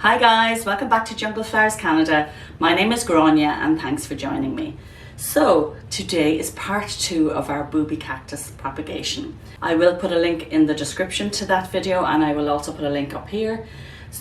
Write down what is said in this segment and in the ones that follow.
Hi guys, welcome back to Jungle Flowers Canada. My name is Grania and thanks for joining me. So today is part 2 of our Booby cactus propagation. I will put a link in the description to that video and I will also put a link up here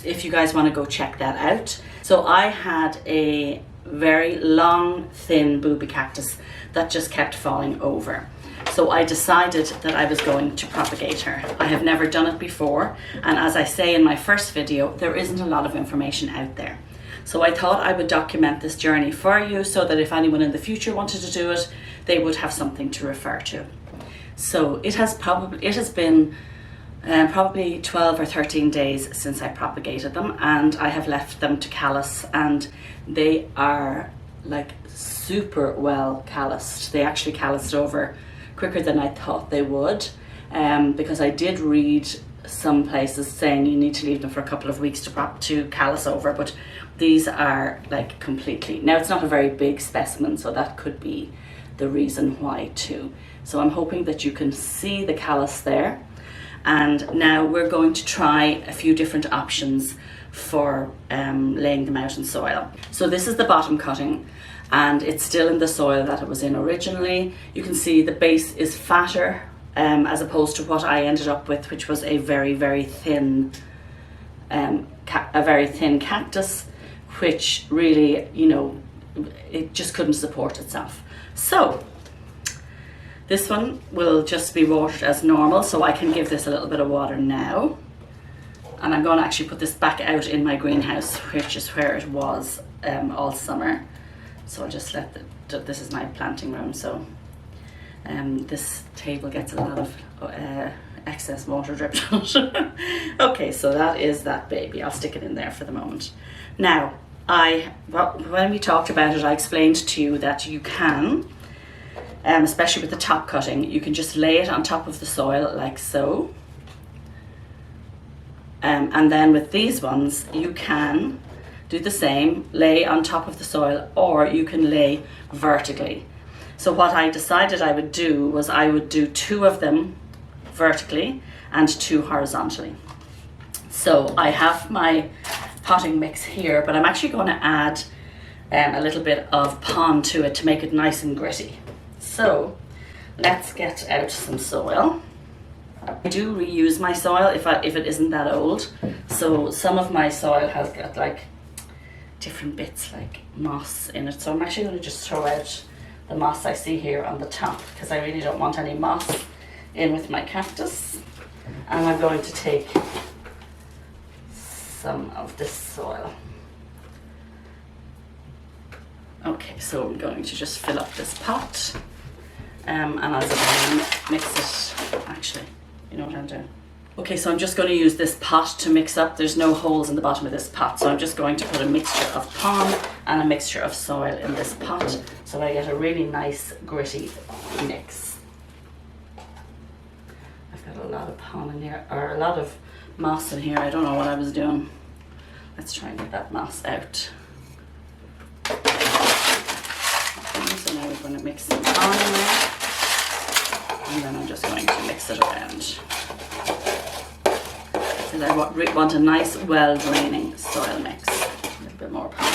if you guys want to go check that out. So I had a very long, thin Booby cactus that just kept falling over. So I decided that I was going to propagate her. I have never done it before, and as I say in my first video, there isn't a lot of information out there. So I thought I would document this journey for you so that if anyone in the future wanted to do it, they would have something to refer to. So it has been probably 12 or 13 days since I propagated them, and I have left them to callus, and they are like super well calloused. They actually calloused over quicker than I thought they would, because I did read some places saying you need to leave them for a couple of weeks to callus over, but these are like completely. Now it's not a very big specimen, so that could be the reason why too. So I'm hoping that you can see the callus there. And now we're going to try a few different options for laying them out in soil. So this is the bottom cutting, and it's still in the soil that it was in originally. You can see the base is fatter as opposed to what I ended up with, which was a very thin cactus, which really, you know, it just couldn't support itself. So this one will just be watered as normal, so I can give this a little bit of water now. And I'm going to actually put this back out in my greenhouse, which is where it was all summer. So I'll just let this is my planting room, so this table gets a lot of excess water dripped on it. Okay, so that is that baby. I'll stick it in there for the moment. Now, when we talked about it, I explained to you that you can, especially with the top cutting, you can just lay it on top of the soil like so. And then with these ones, you can do the same, lay on top of the soil, or you can lay vertically. So what I decided I would do was I would do 2 of them vertically and 2 horizontally. So I have my potting mix here, but I'm actually going to add a little bit of pond to it to make it nice and gritty. So let's get out some soil. I do reuse my soil if it isn't that old. So some of my soil has got like different bits like moss in it. So I'm actually going to just throw out the moss I see here on the top, because I really don't want any moss in with my cactus. And I'm going to take some of this soil. Okay, so I'm going to just fill up this pot. And as I mix it, actually, you know what I'm doing? Okay, so I'm just going to use this pot to mix up. There's no holes in the bottom of this pot, so I'm just going to put a mixture of pond and a mixture of soil in this pot so I get a really nice gritty mix. I've got a lot of pond in here, or a lot of moss in here. I don't know what I was doing. Let's try and get that moss out. Okay, so now we're going to mix some pond in there, and then I'm just going to mix it around. And I want a nice, well-draining soil mix. A little bit more pond.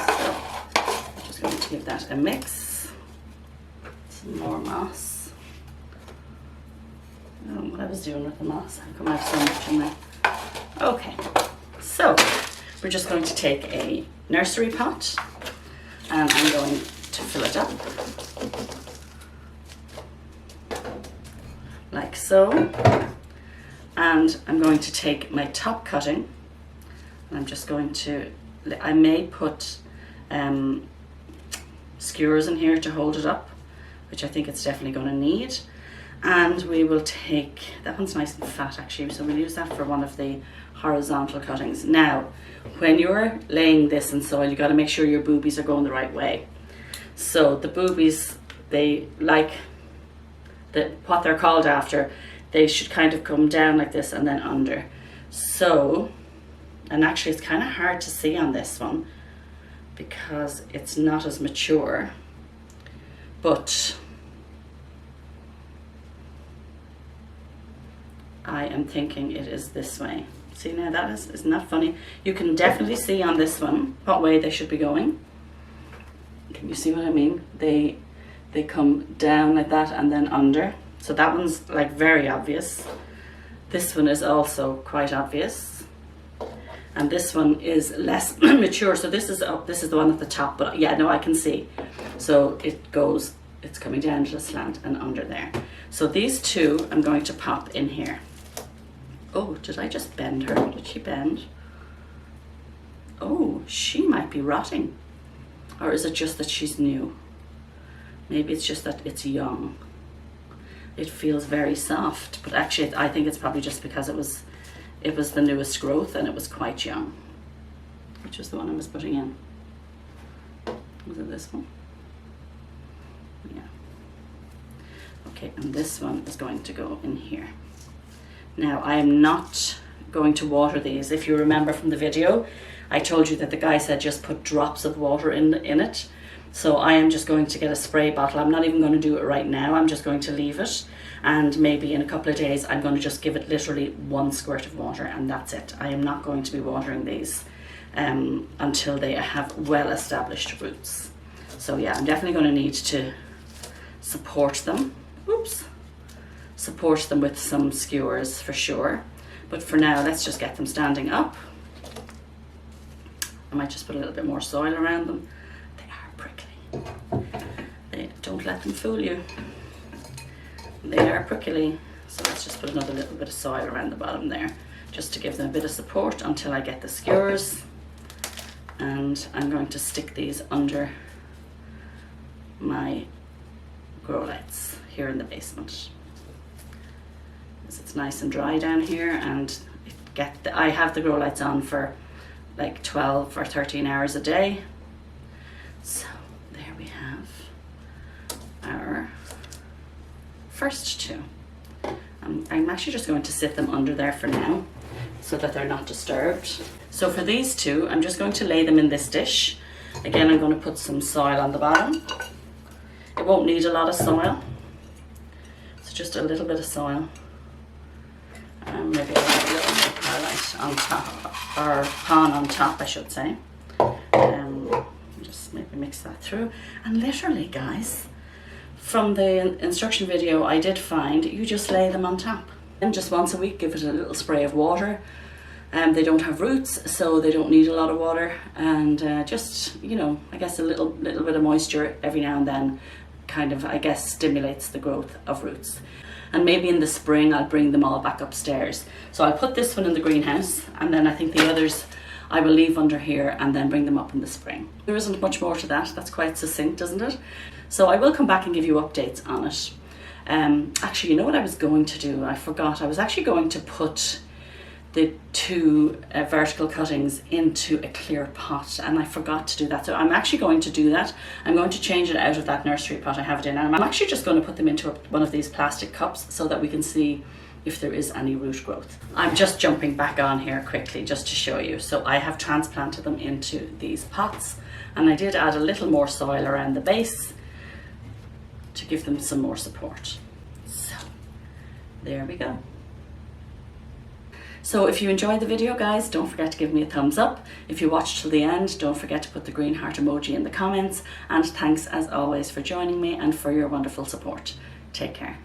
So, I'm just going to give that a mix. Some more moss. I don't know what I was doing with the moss. How come I have so much in there? Okay, so we're just going to take a nursery pot, and I'm going to fill it up like so, and I'm going to take my top cutting, and I'm just going to, I may put skewers in here to hold it up, which I think it's definitely going to need. And we will take, that one's nice and fat actually, so we'll use that for one of the horizontal cuttings. Now, when you're laying this in soil, you got to make sure your boobies are going the right way. So the boobies, they like what they're called after. They should kind of come down like this and then under. So, and actually it's kind of hard to see on this one because it's not as mature, but I am thinking it is this way. See now, isn't that funny? You can definitely see on this one what way they should be going. Can you see what I mean? They come down like that and then under. So that one's like very obvious. This one is also quite obvious. And this one is less mature. So this is up, this is the one at the top, but yeah, no, I can see. So it's coming down to the slant and under there. So these two I'm going to pop in here. Oh, did I just bend her? Did she bend? Oh, she might be rotting. Or is it just that she's new? Maybe it's just that it's young. It feels very soft, but actually I think it's probably just because it was the newest growth and it was quite young. Which was the one I was putting in? Was it this one? Yeah. Okay, and this one is going to go in here. Now I am not going to water these. If you remember from the video, I told you that the guy said just put drops of water in it. So I am just going to get a spray bottle. I'm not even going to do it right now. I'm just going to leave it. And maybe in a couple of days, I'm going to just give it literally 1 squirt of water and that's it. I am not going to be watering these until they have well-established roots. So yeah, I'm definitely going to need to support them. Oops. Support them with some skewers for sure. But for now, let's just get them standing up. I might just put a little bit more soil around them. They are prickly. Don't let them fool you. They are prickly. So let's just put another little bit of soil around the bottom there, just to give them a bit of support until I get the skewers. And I'm going to stick these under my grow lights here in the basement. It's nice and dry down here, and I have the grow lights on for like 12 or 13 hours a day. So there we have our first two. I'm actually just going to sit them under there for now so that they're not disturbed. So for these two, I'm just going to lay them in this dish. Again, I'm going to put some soil on the bottom. It won't need a lot of soil. So just a little bit of soil. And maybe a little bit of perlite on top, or pon on top, I should say. Just maybe mix that through. And literally, guys, from the instruction video, I did find you just lay them on top. And just once a week, give it a little spray of water. They don't have roots, so they don't need a lot of water. And just, you know, I guess a little bit of moisture every now and then kind of, I guess, stimulates the growth of roots. And maybe in the spring I'll bring them all back upstairs. So I'll put this one in the greenhouse, and then I think the others I will leave under here and then bring them up in the spring. There isn't much more to that. That's quite succinct, isn't it? So I will come back and give you updates on it. Actually, you know what I was going to do? I forgot. I was actually going to put the two vertical cuttings into a clear pot, and I forgot to do that. So I'm actually going to do that. I'm going to change it out of that nursery pot I have it in, and I'm actually just going to put them into one of these plastic cups so that we can see if there is any root growth. I'm just jumping back on here quickly just to show you. So I have transplanted them into these pots, and I did add a little more soil around the base to give them some more support. So there we go. So if you enjoyed the video, guys, don't forget to give me a thumbs up. If you watched till the end, don't forget to put the green heart emoji in the comments. And thanks as always for joining me and for your wonderful support. Take care.